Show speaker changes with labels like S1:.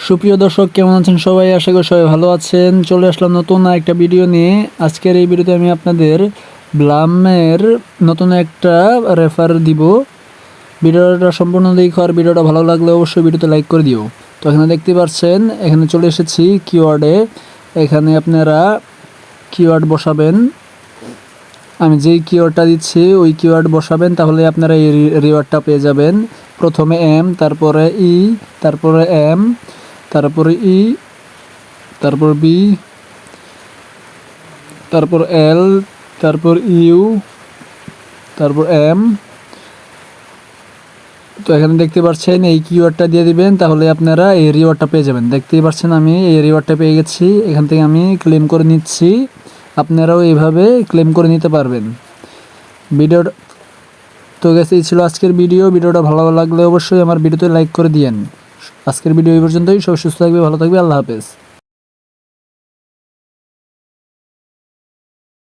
S1: সুপ্রিয় দর্শক, কেমন আছেন সবাই? আশা করি সবাই ভালো আছেন। চলে আসলাম নতুন একটা ভিডিও নিয়ে। আজকের এই ভিডিওতে আমি আপনাদের ব্লামের নতুন একটা রেফার দিব। ভিডিওটা সম্পূর্ণ দেখো, আর ভিডিওটা ভালো লাগলে অবশ্যই ভিডিওতে লাইক করে দিও। তো এখানে দেখতে পাচ্ছেন, এখানে চলে এসেছি কিওয়ার্ডে। এখানে আপনারা কিওয়ার্ড বসাবেন। আমি যেই কিওয়ার্ডটা দিচ্ছি ওই কিওয়ার্ড বসাবেন, তাহলে আপনারা এই রিওয়ার্ডটা পেয়ে যাবেন। প্রথমে এম, তারপরে ই, তারপরে এম, তারপরে ই, তারপর বি, তারপর এল, তারপর ইউ, তারপর এম। তো এখানে দেখতে পাচ্ছেন এই কিওয়ার্ডটা দিয়ে দিবেন, তাহলে আপনারা এই রিওয়ার্ডটা পেয়ে যাবেন। দেখতেই পাচ্ছেন আমি এই রিওয়ার্ডটা পেয়ে গেছি। এখান থেকে আমি ক্লেম করে নিচ্ছি। আপনারাও এইভাবে ক্লেম করে নিতে পারবেন। ভিডিওটা তো গেছে, এই ছিল আজকের ভিডিওটা ভালো লাগলে অবশ্যই আমার ভিডিওতে লাইক করে দিয়েন। আজকের ভিডিও এই পর্যন্তই। সব সুস্থ থাকবে, ভালো থাকবে। আল্লাহ হাফেজ।